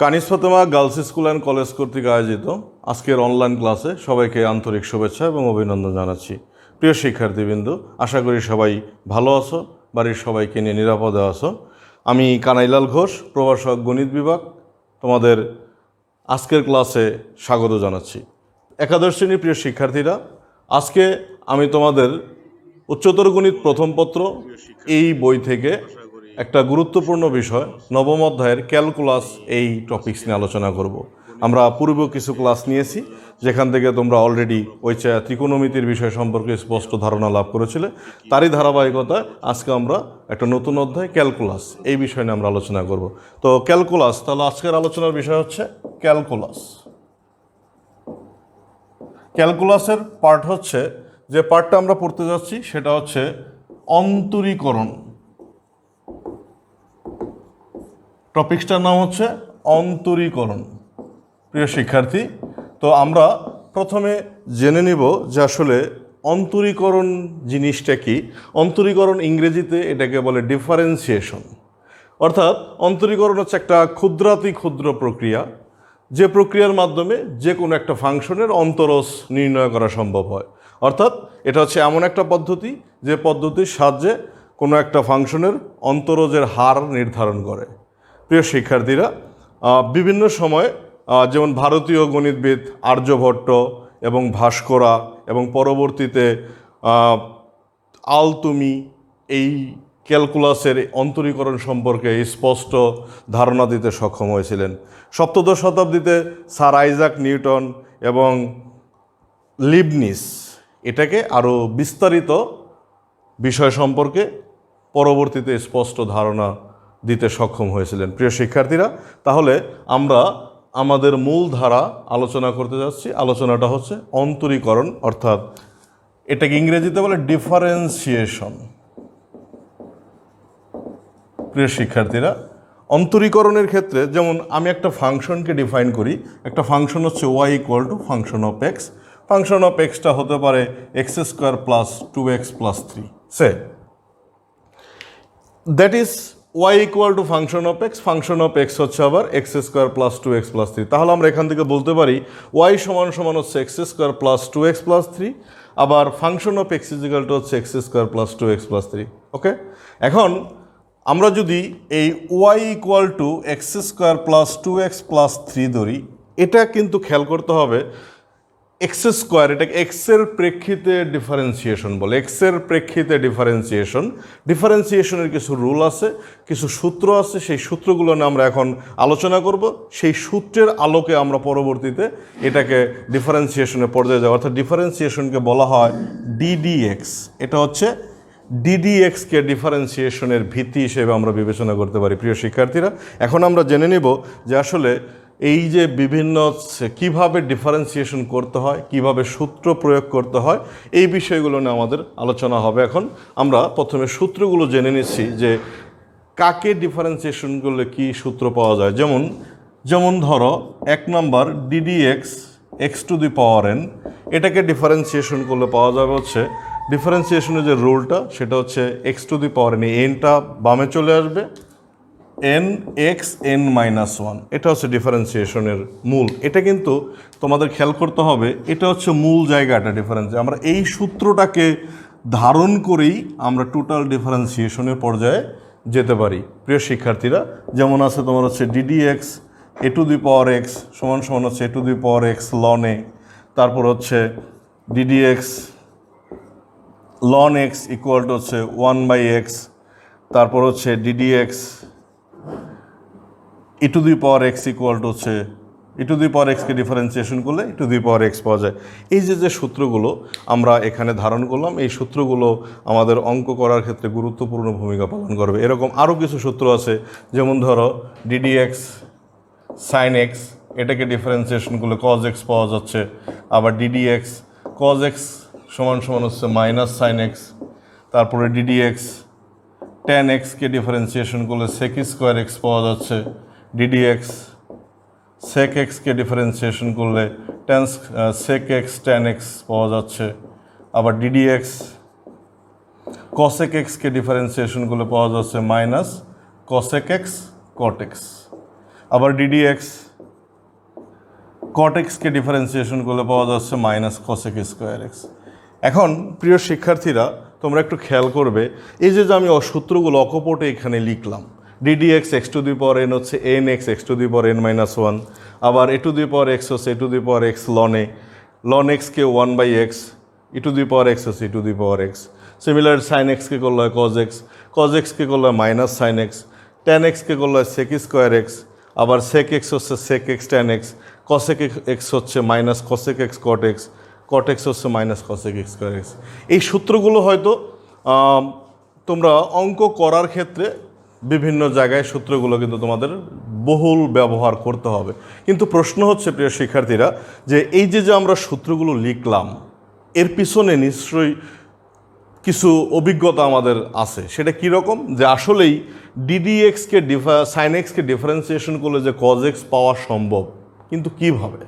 Kanis Fatema girls school and college কর্তৃক আয়োজিত আজকের অনলাইন ক্লাসে সবাইকে আন্তরিক শুভেচ্ছা এবং অভিনন্দন জানাচ্ছি। প্রিয় শিক্ষার্থীবৃন্দ, আশা করি সবাই ভালো আছো, বাড়ির সবাইকে নিয়ে নিরাপদে আছো। আমি কানাইলাল ঘোষ, প্রভাষক গণিত বিভাগ, তোমাদের আজকের ক্লাসে স্বাগত জানাচ্ছি। একাদশ শ্রেণীর প্রিয় শিক্ষার্থীরা, আজকে আমি তোমাদের উচ্চতর গণিত প্রথম পত্র এই বই থেকে একটা গুরুত্বপূর্ণ বিষয় নবম অধ্যায়ের ক্যালকুলাস এই টপিকস নিয়ে আলোচনা করব। আমরা পূর্বে কিছু ক্লাস নিয়েছি, যেখান থেকে তোমরা অলরেডি ওই ত্রিকোণমিতির বিষয় সম্পর্কে স্পষ্ট ধারণা লাভ করেছিলে। তারই ধারাবাহিকতায় আজকে আমরা একটা নতুন অধ্যায় ক্যালকুলাস এই বিষয় নিয়ে আমরা আলোচনা করব। তো ক্যালকুলাস, তাহলে আজকের আলোচনার বিষয় হচ্ছে ক্যালকুলাস। ক্যালকুলাসের পার্ট হচ্ছে, যে পার্টটা আমরা পড়তে যাচ্ছি সেটা হচ্ছে অন্তরীকরণ। টপিকসটার নাম হচ্ছে অন্তরীকরণ। প্রিয় শিক্ষার্থী, তো আমরা প্রথমে জেনে নিব যে আসলে অন্তরীকরণ জিনিসটা কি। অন্তরীকরণ ইংরেজিতে এটাকে বলে ডিফারেন্সিয়েশন। অর্থাৎ অন্তরীকরণ হচ্ছে একটা ক্ষুদ্রাতি ক্ষুদ্র প্রক্রিয়া, যে প্রক্রিয়ার মাধ্যমে যে কোনো একটা ফাংশনের অন্তরজ নির্ণয় করা সম্ভব হয়। অর্থাৎ এটা হচ্ছে এমন একটা পদ্ধতি যে পদ্ধতির সাহায্যে কোনো একটা ফাংশনের অন্তরজের হার নির্ধারণ করে। প্রিয় শিক্ষার্থীরা, বিভিন্ন সময় যেমন ভারতীয় গণিতবিদ আর্যভট্ট এবং ভাস্করা এবং পরবর্তীতে আলতুমি এই ক্যালকুলাসের অন্তরীকরণ সম্পর্কে স্পষ্ট ধারণা দিতে সক্ষম হয়েছিলেন। সপ্তদশ শতাব্দীতে স্যার আইজাক নিউটন এবং লিবনিস এটাকে আরও বিস্তারিত বিষয় সম্পর্কে পরবর্তীতে স্পষ্ট ধারণা দিতে সক্ষম হয়েছিলেন। প্রিয় শিক্ষার্থীরা, তাহলে আমরা আমাদের মূল ধারা আলোচনা করতে যাচ্ছি। আলোচনাটা হচ্ছে অন্তরীকরণ, অর্থাৎ এটাকে ইংরেজিতে বলে ডিফারেন্সিয়েশন। প্রিয় শিক্ষার্থীরা, অন্তরীকরণের ক্ষেত্রে যেমন আমি একটা ফাংশনকে ডিফাইন করি। একটা ফাংশন হচ্ছে y equal to function of x. Function of এক্সটা হতে পারে x square plus 2x plus 3। সে that is y equal to function of x. Function of x হচ্ছে আবার x square plus 2x plus 3। তাহলে আমরা এখান থেকে বলতে পারি ওয়াই সমান সমান হচ্ছে X square plus 2x plus 3, আবার function of X is equal to হচ্ছে X square plus 2x plus 3। Okay, এখন আমরা যদি এই Y equal to X square plus 2x plus 3 ধরি, এটা কিন্তু খেয়াল করতে হবে এক্স স্কোয়ার, এটাকে এক্সের প্রেক্ষিতে ডিফারেন্সিয়েশন বলে। এক্সের প্রেক্ষিতে ডিফারেন্সিয়েশনের কিছু রুল আছে, কিছু সূত্র আছে। সেই সূত্রগুলো নিয়ে আমরা এখন আলোচনা করব। সেই সূত্রের আলোকে আমরা পরবর্তীতে এটাকে ডিফারেন্সিয়েশনের পর্যায়ে যাবো। অর্থাৎ ডিফারেন্সিয়েশনকে বলা হয় ডিডিএক্স। এটা হচ্ছে ডিডিএক্সকে ডিফারেন্সিয়েশনের ভিত্তি হিসেবে আমরা বিবেচনা করতে পারি। প্রিয় শিক্ষার্থীরা, এখন আমরা জেনে নিব যে আসলে এই যে বিভিন্ন কিভাবে ডিফারেন্সিয়েশন করতে হয়, কিভাবে সূত্র প্রয়োগ করতে হয়, এই বিষয়গুলো নিয়ে আমাদের আলোচনা হবে। এখন আমরা প্রথমে সূত্রগুলো জেনে নিচ্ছি যে কাকে ডিফারেন্সিয়েশন করলে কি সূত্র পাওয়া যায়। যেমন ধরো 1 নম্বর d d x X to the power N, এটাকে ডিফারেন্সিয়েশন করলে পাওয়া যাবে হচ্ছে, ডিফারেন্সিয়েশনের যে রুলটা সেটা হচ্ছে X to the power N, এনটা বামে চলে আসবে, এন এক্স এন মাইনাস 1। এটা হচ্ছে ডিফারেন্সিয়েশনের মূল। এটা কিন্তু তোমাদের খেয়াল করতে হবে, এটা হচ্ছে মূল জায়গাটা ডিফারেন্স। আমরা এই সূত্রটাকে ধারণ করেই আমরা টোটাল ডিফারেন্সিয়েশনের পর্যায়ে যেতে পারি। প্রিয় শিক্ষার্থীরা, যেমন আছে তোমার হচ্ছে d d x A to the power X সমান সমান হচ্ছে A to the power X ln A, তারপর হচ্ছে d d x ln X equal to হচ্ছে 1/x, তারপর হচ্ছে d d x E to the power x equal to হচ্ছে ই টু দি পাওয়ার এক্সকে ডিফারেন্সিয়েশন করলে ই টু দি পাওয়ার এক্স পাওয়া যায়। এই যে সূত্রগুলো আমরা এখানে ধারণ করলাম, এই সূত্রগুলো আমাদের অঙ্ক করার ক্ষেত্রে গুরুত্বপূর্ণ ভূমিকা পালন করবে। এরকম আরও কিছু সূত্র আছে, যেমন ধরো ডিডিএক্স সাইন এক্স, এটাকে ডিফারেন্সিয়েশন করলে কজ এক্স পাওয়া যাচ্ছে। আবার ডিডিএক্স কজ এক্স সমান সমান হচ্ছে মাইনাস সাইন এক্স। তারপরে ডিডিএক্স ট্যান এক্সকে ডিফারেন্সিয়েশন করলে সেক স্কোয়ার এক্স পাওয়া যাচ্ছে। ডিডিএক্স সেক এক্সকে ডিফারেন্সিয়েশন করলে সেক এক্স ট্যান এক্স পাওয়া যাচ্ছে। আবার ডিডিএক্স কসেক এক্সকে ডিফারেন্সিয়েশন করলে পাওয়া যাচ্ছে minus cosec X cot x. আবার ডিডি এক্স কট এক্সকে ডিফারেন্সিয়েশন করলে পাওয়া যাচ্ছে মাইনাস কসেক স্কোয়ার এক্স। এখন প্রিয় শিক্ষার্থীরা তোমরা একটু খেয়াল করবে, এই যে আমি সূত্রগুলো অকপটে এখানে লিখলাম, D D X X to the power N হচ্ছে N X X to the power N minus one, আবার A to the power X হচ্ছে A to the power X ln এক্সকে one by X, E to the power X হচ্ছে E to the power X. Similar sine এক্সকে করলে হয় cause এক্সকে করলে হয় মাইনাস সাইন এক্স, ট্যান এক্সকে করলে হয় সেক স্কোয়ার এক্স, আবার সেক এক্স হচ্ছে sec X tan X, cosec X হচ্ছে minus cosec X cot X হচ্ছে minus cosec X square X. এই সূত্রগুলো হয়তো তোমরা অঙ্ক করার ক্ষেত্রে বিভিন্ন জায়গায় সূত্রগুলো কিন্তু তোমাদের বহুল ব্যবহার করতে হবে। কিন্তু প্রশ্ন হচ্ছে প্রিয় শিক্ষার্থীরা, যে এই যে আমরা সূত্রগুলো লিখলাম এর পিছনে নিশ্চয়ই কিছু অভিজ্ঞতা আমাদের আছে। সেটা কীরকম, যে আসলেই ডিডি এক্সকে সাইন এক্সকে ডিফারেন্সিয়েশন করলে যে কজ এক্স পাওয়া সম্ভব, কিন্তু কিভাবে,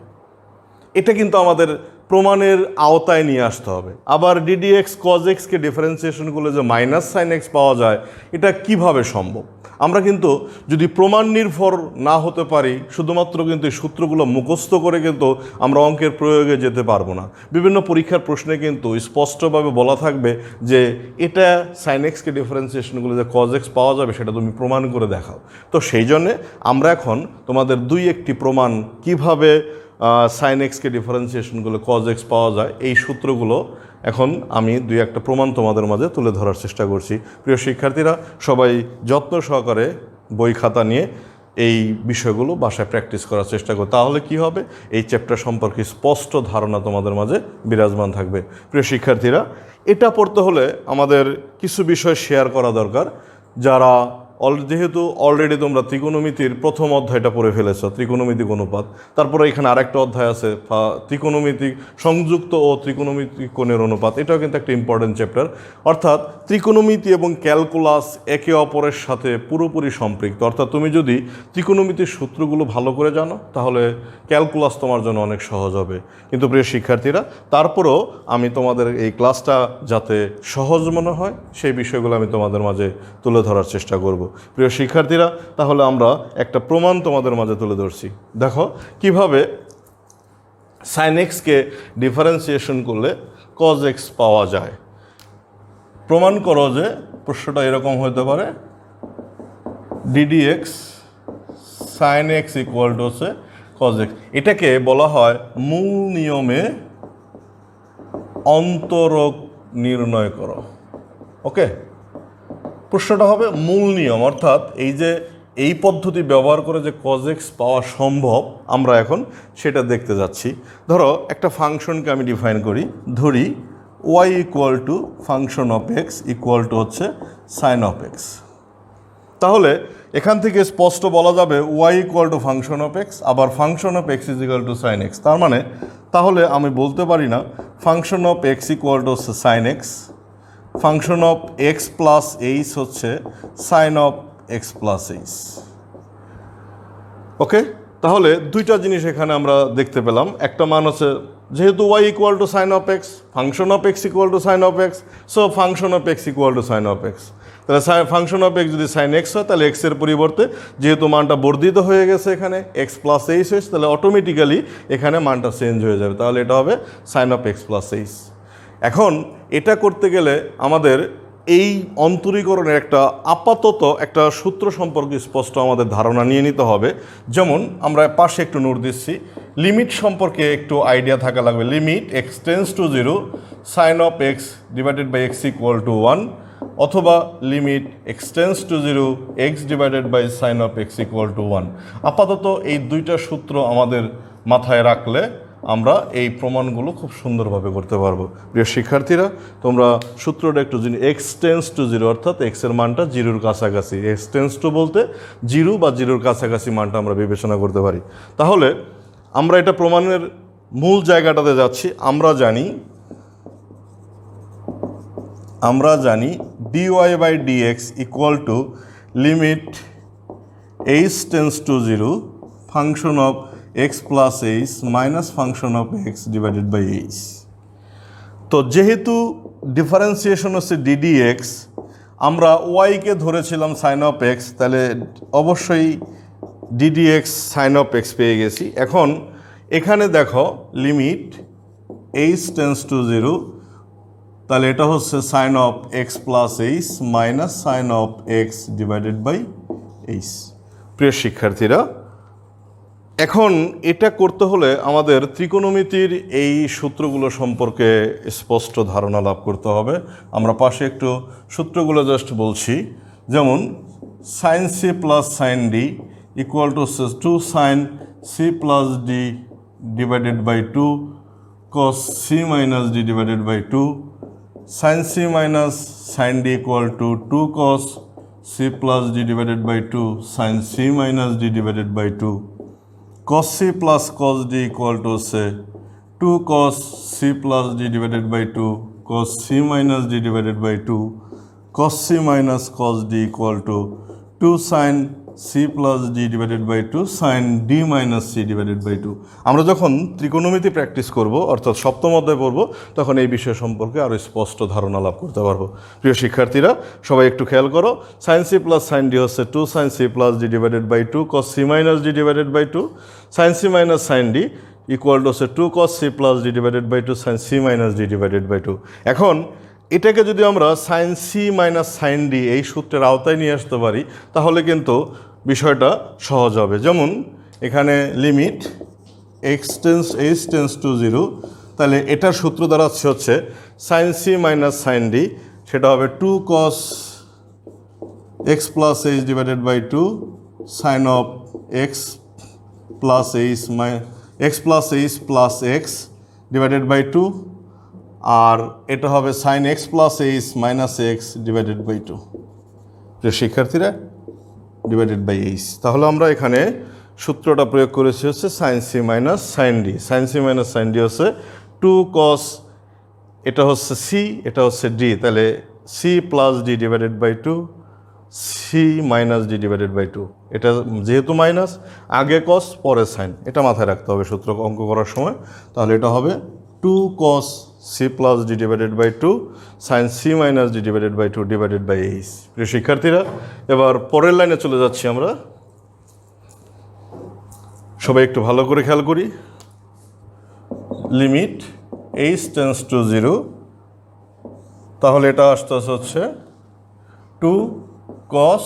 এটা কিন্তু আমাদের প্রমাণের আওতায় নিয়ে আসতে হবে। আবার ডিডি এক্স কজ এক্সকে ডিফারেন্সিয়েশন করলে যে মাইনাস সাইন এক্স পাওয়া যায়, এটা কিভাবে সম্ভব। আমরা কিন্তু যদি প্রমাণ নির্ভর না হতে পারি, শুধুমাত্র কিন্তু এই সূত্রগুলো মুখস্থ করে কিন্তু আমরা অঙ্কের প্রয়োগে যেতে পারবো না। বিভিন্ন পরীক্ষার প্রশ্নে কিন্তু স্পষ্টভাবে বলা থাকবে যে এটা সাইন এক্সকে ডিফারেন্সিয়েশন করলে যে কজ এক্স পাওয়া যাবে সেটা তুমি প্রমাণ করে দেখাও। তো সেই জন্যে আমরা এখন তোমাদের দুই একটি প্রমাণ কিভাবে সাইন এক্সকে ডিফারেন্সিয়েশন করলে কজ এক্স পাওয়া যায়, এই সূত্রগুলো এখন আমি দুই একটা প্রমাণ তোমাদের মাঝে তুলে ধরার চেষ্টা করছি। প্রিয় শিক্ষার্থীরা, সবাই যত্ন সহকারে বই খাতা নিয়ে এই বিষয়গুলো বাসায় প্র্যাকটিস করার চেষ্টা করো। তাহলে কি হবে, এই চ্যাপ্টার সম্পর্কে স্পষ্ট ধারণা তোমাদের মাঝে বিরাজমান থাকবে। প্রিয় শিক্ষার্থীরা, এটা পড়তে হলে আমাদের কিছু বিষয় শেয়ার করা দরকার। যারা যেহেতু অলরেডি তোমরা ত্রিকোণমিতির প্রথম অধ্যায়টা পড়ে ফেলেছ, ত্রিকোণমিতিক অনুপাত, তারপরে এখানে আরেকটা অধ্যায় আছে ত্রিকোণমিতিক সংযুক্ত ও ত্রিকোণমিতিক কোণের অনুপাত। এটাও কিন্তু একটা ইম্পর্টেন্ট চ্যাপ্টার। অর্থাৎ ত্রিকোণমিতি এবং ক্যালকুলাস একে অপরের সাথে পুরোপুরি সম্পৃক্ত। অর্থাৎ তুমি যদি ত্রিকোণমিতির সূত্রগুলো ভালো করে জানো, তাহলে ক্যালকুলাস তোমার জন্য অনেক সহজ হবে। কিন্তু প্রিয় শিক্ষার্থীরা, তারপরেও আমি তোমাদের এই ক্লাসটা যাতে সহজ মনে হয়, সেই বিষয়গুলো আমি তোমাদের মাঝে তুলে ধরার চেষ্টা করব। প্রিয় শিক্ষার্থীরা, তাহলে আমরা একটা প্রমাণ তোমাদের মাঝে তুলে ধরছি। দেখো কিভাবে সাইন এক্সকে ডিফারেন্সিয়েশন করলে কজ এক্স পাওয়া যায়। প্রমাণ করো যে প্রশ্নটা এরকম হতে পারে, d d x sine x equal to হচ্ছে কজ এক্স। এটাকে বলা হয় মূল নিয়মে অন্তরক নির্ণয় করো। ওকে, প্রশ্নটা হবে মূল নিয়ম, অর্থাৎ এই যে এই পদ্ধতি ব্যবহার করে যে কজ এক্স পাওয়া সম্ভব, আমরা এখন সেটা দেখতে যাচ্ছি। ধরো একটা ফাংশনকে আমি ডিফাইন করি, ধরি Y equal to function of x equal to হচ্ছে সাইন অফ এক্স। তাহলে এখান থেকে স্পষ্ট বলা যাবে Y equal to function of X, আবার function of X is equal to sine X. তার মানে তাহলে আমি বলতে পারি না function of x equal to হচ্ছে sine X, function of x plus H হচ্ছে sine of x plus H. Okay, তাহলে দুইটা জিনিস এখানে আমরা দেখতে পেলাম। একটা মান হচ্ছে, যেহেতু y equal to sine of x, function of x equal to sine of x, so function of x equal to sine of x. তাহলে ফাংশন অফ এক্স যদি সাইন এক্স হয়, তাহলে এক্সের পরিবর্তে যেহেতু মানটা বর্ধিত হয়ে গেছে এখানে এক্স প্লাস এইচ হয়েছে, তাহলে অটোমেটিক্যালি এখানে মানটা চেঞ্জ হয়ে যাবে। তাহলে এটা হবে sine of x plus h. এখন এটা করতে গেলে আমাদের এই অন্তরীকরণের একটা আপাতত একটা সূত্র সম্পর্কে স্পষ্ট আমাদের ধারণা নিয়ে নিতে হবে। যেমন আমরা পাশে একটু নোট দিচ্ছি, লিমিট সম্পর্কে একটু আইডিয়া থাকা লাগবে। Limit x tends to 0 sine of x divided by x equal to 1, অথবা limit x tends to 0 x divided by sine of x equal to 1। আপাতত এই দুইটা সূত্র আমাদের মাথায় রাখলে আমরা এই প্রমাণগুলো খুব সুন্দরভাবে করতে পারবো। প্রিয় শিক্ষার্থীরা, তোমরা সূত্রটা একটু জানি, এক্স টেন্স টু 0 অর্থাৎ এক্সের মানটা 0-র কাছাকাছি। এক্স টেন্স টু বলতে 0 বা 0-র কাছাকাছি মানটা আমরা বিবেচনা করতে পারি। তাহলে আমরা এটা প্রমাণের মূল জায়গাটাতে যাচ্ছি। আমরা জানি dy by dx equal to limit H tends to 0 function of x plus H minus function of x divided by h. তো যেহেতু ডিফারেন্সিয়েশন হচ্ছে ডিডি এক্স, আমরা ওয়াইকে ধরেছিলাম সাইন অফ এক্স, তাহলে অবশ্যই ডিডিএক্স সাইন অফ এক্স পেয়ে গেছি। এখন এখানে দেখো লিমিট এইচ টেন্স টু 0, তাহলে এটা হচ্ছে sine of x plus H minus sine of x divided by h. প্রিয় শিক্ষার্থীরা, এখন এটা করতে হলে আমাদের ত্রিকোণমিতির এই সূত্রগুলো সম্পর্কে স্পষ্ট ধারণা লাভ করতে হবে। আমরা পাশে একটু সূত্রগুলো জাস্ট বলছি, যেমন sine c plus sine d equal to 2 sine c plus d divided by 2 cos c minus d divided by 2, sin c minus sin d equal to 2 cos c plus d divided by 2 sin c minus d divided by 2, cos c plus cos d equal to say 2 cos c plus d divided by 2 cos c minus d divided by 2, cos c minus cos d equal to 2 sin c plus d divided by 2 sine d minus c divided by 2। আমরা যখন ত্রিকোণমিতি practice করব, অর্থাৎ সপ্তম অধ্যায় পড়ব, তখন এই বিষয় সম্পর্কে আরও স্পষ্ট ধারণা লাভ করতে পারবো। প্রিয় শিক্ষার্থীরা, সবাই একটু খেয়াল করো, sine c plus sine d হচ্ছে 2 sine c plus d divided by 2 cos c minus d divided by 2, sine c minus sine d equal to হচ্ছে 2 cos c plus d divided by 2 sine c minus d divided by 2। এখন এটাকে যদি আমরা sine c minus sine d এই সূত্রের আওতায় নিয়ে আসতে পারি, তাহলে কিন্তু বিষয়টা সহজ হবে। যেমন এখানে লিমিট এইচ টেন্স টু 0, তাহলে এটার সূত্র দাঁড়াচ্ছে হচ্ছে sine c minus sine d, সেটা হবে 2 cos x plus h divided by 2 sine of x plus h x plus h plus x divided by 2, আর এটা হবে sine x plus H minus x divided by 2। প্রিয় শিক্ষার্থীরা, divided by H. তাহলে আমরা এখানে সূত্রটা প্রয়োগ করেছি হচ্ছে sine c minus sine d. Sine c minus sine d হচ্ছে 2 cos, এটা হচ্ছে সি, এটা হচ্ছে ডি, তাহলে c plus d divided by 2 c minus d divided by 2। এটা যেহেতু মাইনাস, আগে কস পরে সাইন, এটা মাথায় রাখতে হবে সূত্র অঙ্ক করার সময়। তাহলে এটা হবে 2 cos c plus d divided by 2 sine c minus d divided by 2 divided by h. প্রিয় শিক্ষার্থীরা, এবার পরের লাইনে চলে যাচ্ছি আমরা। সবাই একটু ভালো করে খেয়াল করি। লিমিট এইচ টেন্স টু 0, তাহলে এটা আসতে হচ্ছে 2 cos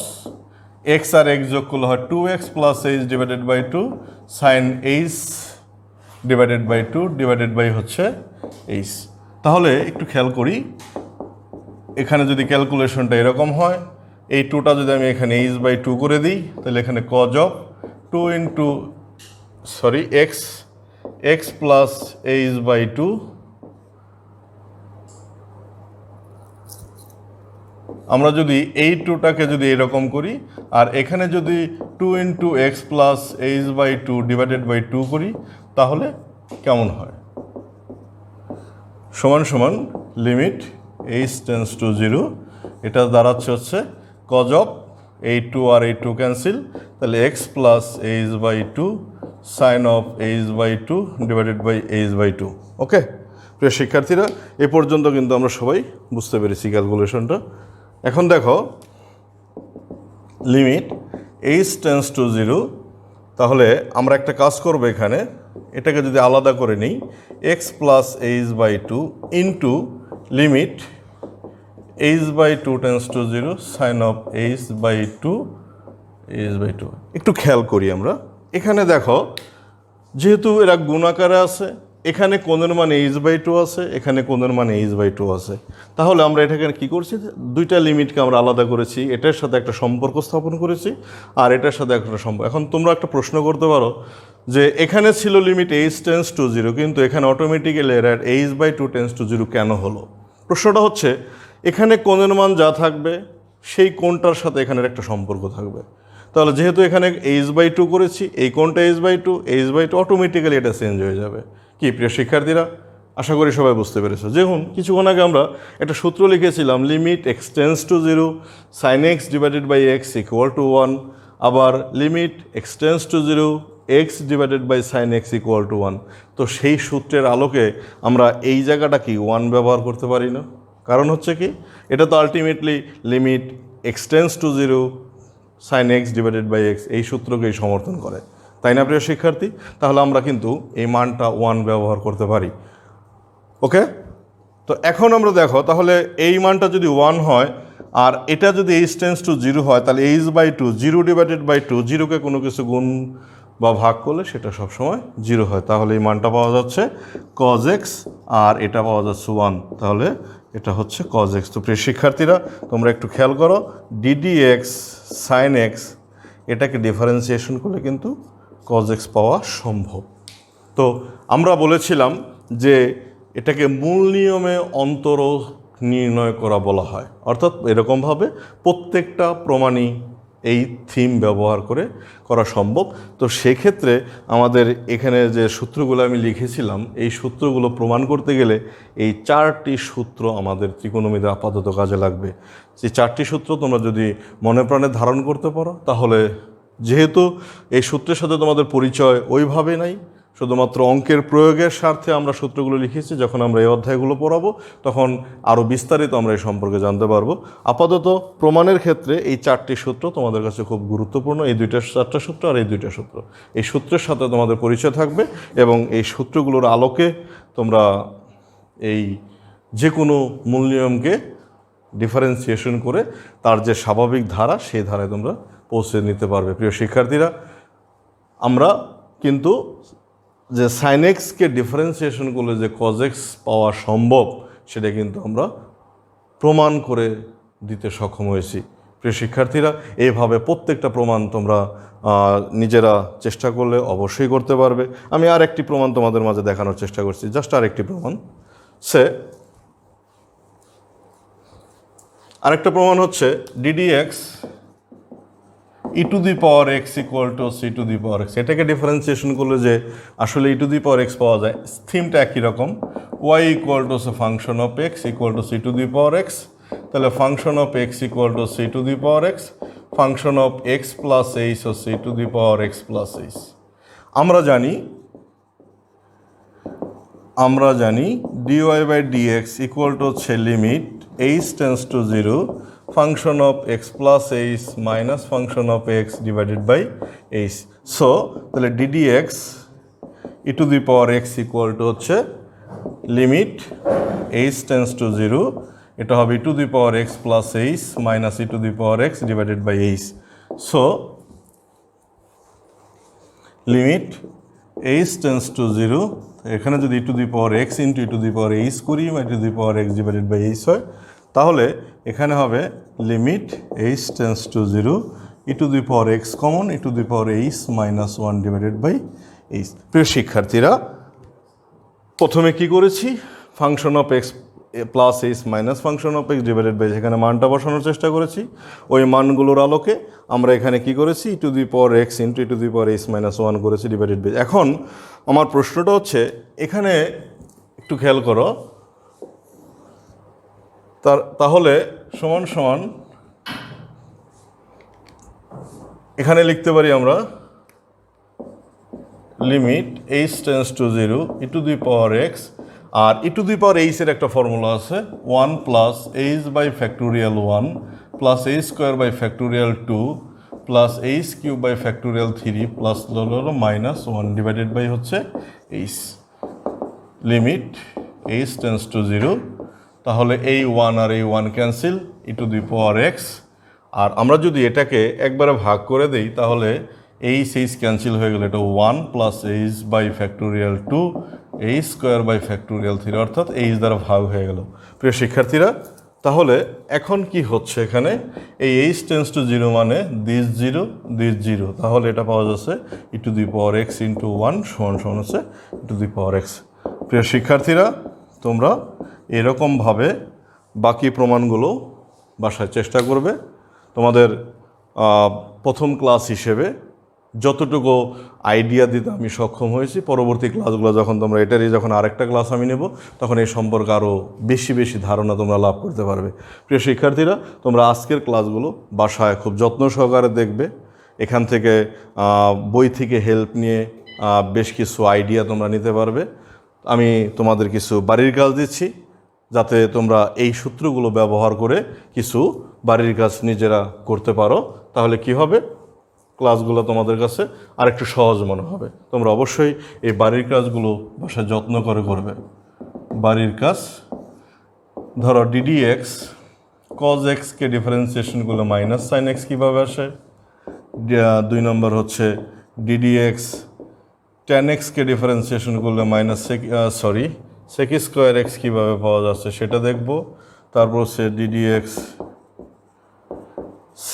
এক্স আর এক্স যোগ করলে হয় 2x plus h divided by 2 sine h divided by 2 divided by হচ্ছে এইচ। তাহলে একটু খেয়াল করি, এখানে যদি ক্যালকুলেশনটা এরকম হয়, এই 2টা যদি আমি এখানে এইচ বাই 2 করে দিই, তাহলে এখানে cos of 2 into x plus H by 2, আমরা যদি এই 2টাকে যদি এরকম করি, আর এখানে যদি 2 into x plus H by 2 divided by 2 করি, তাহলে কেমন হয়? সমান সমান লিমিট এইচ টেন্স টু 0, এটা দাঁড়াচ্ছে হচ্ছে cos অফ এই 2 আর এই 2 ক্যান্সেল, তাহলে x plus H by 2 sine of h by 2 divided by h by 2। Okay প্রিয় শিক্ষার্থীরা, এ পর্যন্ত কিন্তু আমরা সবাই বুঝতে পেরেছি ক্যালকুলেশনটা। এখন দেখো লিমিট এইচ টেন্স টু 0, তাহলে আমরা একটা কাজ করব, এখানে এটাকে যদি আলাদা করে নিই, x plus H by 2 into limit h by 2 tends to 0 sine of h by 2 h by 2। একটু খেয়াল করি আমরা, এখানে দেখো যেহেতু এরা গুণ আকারে আছে, এখানে কোণের মান এইচ বাই 2 আছে, এখানে কোণের মান এইচ বাই 2 আছে, তাহলে আমরা এটাকে কী করছি, দুইটা লিমিটকে আমরা আলাদা করেছি, এটার সাথে একটা সম্পর্ক স্থাপন করেছি, আর এটার সাথে একটা সম্পর্ক। এখন তোমরা একটা প্রশ্ন করতে পারো যে এখানে ছিল লিমিট এইচ টেন্স টু 0, কিন্তু এখানে অটোমেটিক্যালি এর এইচ বাই 2 টেন্স টু 0 কেন হলো? প্রশ্নটা হচ্ছে, এখানে কোণের মান যা থাকবে সেই কোণটার সাথে এখানের একটা সম্পর্ক থাকবে। তাহলে যেহেতু এখানে এইচ বাই 2 করেছি, এই কোণটা এইচ বাই 2 অটোমেটিক্যালি এটা চেঞ্জ হয়ে যাবে। কি প্রিয় শিক্ষার্থীরা, আশা করি সবাই বুঝতে পেরেছো। যেমন কিছুক্ষণ আগে আমরা একটা সূত্র লিখেছিলাম, limit x tends to 0 sine x divided by x equal to 1, আবার limit x tends to 0 x divided by sine x equal to 1। তো সেই সূত্রের আলোকে আমরা এই জায়গাটা কি 1 ব্যবহার করতে পারি না? কারণ হচ্ছে কি, এটা তো ultimately limit x tends to 0 sine x divided by x এই সূত্রকেই সমর্থন করে, তাই না প্রিয় শিক্ষার্থী? তাহলে আমরা কিন্তু এই মানটা 1 ব্যবহার করতে পারি। ওকে, তো এখন আমরা দেখো তাহলে এই মানটা যদি 1 হয় আর এটা যদি এইচ টেন্স টু 0 হয়, তাহলে এইচ বাই 2 0 ডিভাইডেড বাই 2, 0কে কোনো কিছু গুণ বা ভাগ করলে সেটা সবসময় 0 হয়। তাহলে এই মানটা পাওয়া যাচ্ছে কজ এক্স আর এটা পাওয়া যাচ্ছে 1, তাহলে এটা হচ্ছে কজ এক্স। তো প্রিয় শিক্ষার্থীরা তোমরা একটু খেয়াল করো, ডিডি এক্স সাইন এক্স এটাকে ডিফারেন্সিয়েশন করলে কিন্তু কজ এক্স পাওয়া সম্ভব। তো আমরা বলেছিলাম যে এটাকে মূল নিয়মে অন্তরক নির্ণয় করা বলা হয়, অর্থাৎ এরকমভাবে প্রত্যেকটা প্রমাণই এই থিম ব্যবহার করে করা সম্ভব। তো সেক্ষেত্রে আমাদের এখানে যে সূত্রগুলো আমি লিখেছিলাম, এই সূত্রগুলো প্রমাণ করতে গেলে এই 4টি সূত্র আমাদের ত্রিকোণমিতিতে আপাতত কাজে লাগবে। এই 4টি সূত্র তোমরা যদি মনে প্রাণে ধারণ করতে পারো, তাহলে যেহেতু এই সূত্রের সাথে তোমাদের পরিচয় ওইভাবে নাই, শুধুমাত্র অঙ্কের প্রয়োগের স্বার্থে আমরা সূত্রগুলো লিখেছি, যখন আমরা এই অধ্যায়গুলো পড়াবো তখন আরও বিস্তারিত আমরা এই সম্পর্কে জানতে পারবো। আপাতত প্রমাণের ক্ষেত্রে এই 4টি সূত্র তোমাদের কাছে খুব গুরুত্বপূর্ণ, এই 4টা সূত্র আর এই 2টা সূত্র, এই সূত্রের সাথে তোমাদের পরিচয় থাকবে এবং এই সূত্রগুলোর আলোকে তোমরা এই যে কোনো মূল নিয়মকে ডিফারেন্সিয়েশন করে তার যে স্বাভাবিক ধারা সেই ধারায় তোমরা পৌঁছে নিতে পারবে। প্রিয় শিক্ষার্থীরা, আমরা কিন্তু যে সাইন এক্সকে ডিফারেন্সিয়েশন করলে যে কজ এক্স পাওয়া সম্ভব সেটা কিন্তু আমরা প্রমাণ করে দিতে সক্ষম হয়েছি। প্রিয় শিক্ষার্থীরা, এইভাবে প্রত্যেকটা প্রমাণ তোমরা নিজেরা চেষ্টা করলে অবশ্যই করতে পারবে। আমি আর একটি প্রমাণ তোমাদের মাঝে দেখানোর চেষ্টা করছি, জাস্ট আরেকটি প্রমাণ। আরেকটা প্রমাণ হচ্ছে d d x E to the power x equal to C to the power x. এটাকে ডিফারেন্সিয়েশন করলে যে আসলে ই টু দি পাওয়ার এক্স পাওয়া যায়, থিমটা একই রকম, Y equal to function of x equal to C to the power X. তাহলে function of x equal to C to the power X, function of x plus H ও C to the power X plus H. আমরা জানি d y by d x equal to হচ্ছে limit H tends to 0 function of x plus H minus function of x divided by H. So তাহলে D x E to the power x equal to হচ্ছে limit H tends to 0, এটা হবে E to the power X plus H minus E to the power X divided by H. So limit H tends to 0, এখানে যদি E to the power X into E to the power H করি, E to the power X divided by H হয়, তাহলে এখানে হবে limit H tends to 0 E to the power x common e to the power H minus 1 divided by h. প্রিয় শিক্ষার্থীরা, প্রথমে কি করেছি, function of x plus H minus function of x divided by, সেখানে মানটা বসানোর চেষ্টা করেছি। ওই মানগুলোর আলোকে আমরা এখানে কি করেছি, E to the power X into E to the power H minus 1 করেছি ডিভাইডেড বাই। এখন আমার প্রশ্নটা হচ্ছে, এখানে একটু খেয়াল করো, তাহলে সমান সমান এখানে লিখতে পারি আমরা limit H tends to 0 E to the power X, আর ই টু দি পাওয়ার এইচের একটা ফর্মুলা আছে 1 plus H by factorial 1 plus H square by factorial 2 plus H cube by factorial 3 plus minus 1 divided by হচ্ছে H. Limit H tends to 0, তাহলে এই 1 আর এই 1 cancel, E to the power X, আর আমরা যদি এটাকে একবারে ভাগ করে দিই তাহলে এইচ এইচ ক্যান্সেল হয়ে গেলে এটা 1 plus H by factorial 2 h square by factorial 3, অর্থাৎ এইচ দ্বারা ভাগ হয়ে গেল। প্রিয় শিক্ষার্থীরা, তাহলে এখন কি হচ্ছে, এখানে এই এইচ টেন্স টু 0 মানে দিস 0, তাহলে এটা পাওয়া যাচ্ছে E to the power X into 1 সমান সমান হচ্ছে E to the power x. প্রিয় শিক্ষার্থীরা, তোমরা এরকমভাবে বাকি প্রমাণগুলো বাসায় চেষ্টা করবে। তোমাদের প্রথম ক্লাস হিসেবে যতটুকু আইডিয়া দিতে আমি সক্ষম হয়েছি, পরবর্তী ক্লাসগুলো যখন তোমরা এটারই যখন আরেকটা ক্লাস আমি নেব, তখন এই সম্পর্কে আরও বেশি ধারণা তোমরা লাভ করতে পারবে। প্রিয় শিক্ষার্থীরা, তোমরা আজকের ক্লাসগুলো বাসায় খুব যত্ন সহকারে দেখবে। এখান থেকে বই থেকে হেল্প নিয়ে বেশ কিছু আইডিয়া তোমরা নিতে পারবে। আমি তোমাদের কিছু বাড়ির কাজ দিচ্ছি, যাতে তোমরা এই সূত্রগুলো ব্যবহার করে কিছু বাড়ির কাজ নিজেরা করতে পারো। তাহলে কি হবে, ক্লাসগুলো তোমাদের কাছে আরেকটু সহজ মনে হবে। তোমরা অবশ্যই এই বাড়ির কাজগুলো বাসায় যত্ন করে করবে। বাড়ির কাজ, ধরো ডিডি এক্স কজ এক্সকে ডিফারেন্সিয়েশন করলে মাইনাস সাইন এক্স কীভাবে আসে, 2 নম্বর হচ্ছে ডিডি এক্স টেন এক্সকে ডিফারেন্সিয়েশন করলে মাইনাস সেক স্কোয়ার এক্স কীভাবে পাওয়া যাচ্ছে সেটা দেখব। তারপর হচ্ছে ডিডি এক্স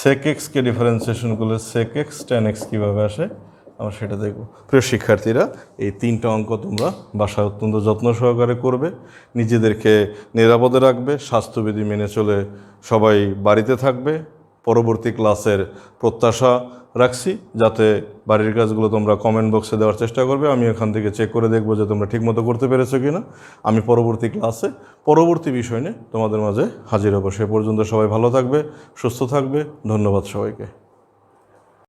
সেক এক্সকে ডিফারেন্সিয়েশন করলে সেক এক্স টেন এক্স কীভাবে আসে আমরা সেটা দেখব। প্রিয় শিক্ষার্থীরা, এই 3টা অঙ্ক তোমরা বাসায় অত্যন্ত যত্ন সহকারে করবে, নিজেদেরকে নিরাপদে রাখবে, স্বাস্থ্যবিধি মেনে চলে সবাই বাড়িতে থাকবে। পরবর্তী ক্লাসের প্রত্যাশা রাখছি, যাতে বাড়ির কাজগুলো তোমরা কমেন্ট বক্সে দেওয়ার চেষ্টা করবে। আমি এখান থেকে চেক করে দেখব যে তোমরা ঠিকমতো করতে পেরেছো কি না। আমি পরবর্তী ক্লাসে পরবর্তী বিষয় নিয়ে তোমাদের মাঝে হাজির হবো। সে পর্যন্ত সবাই ভালো থাকবে, সুস্থ থাকবে। ধন্যবাদ সবাইকে।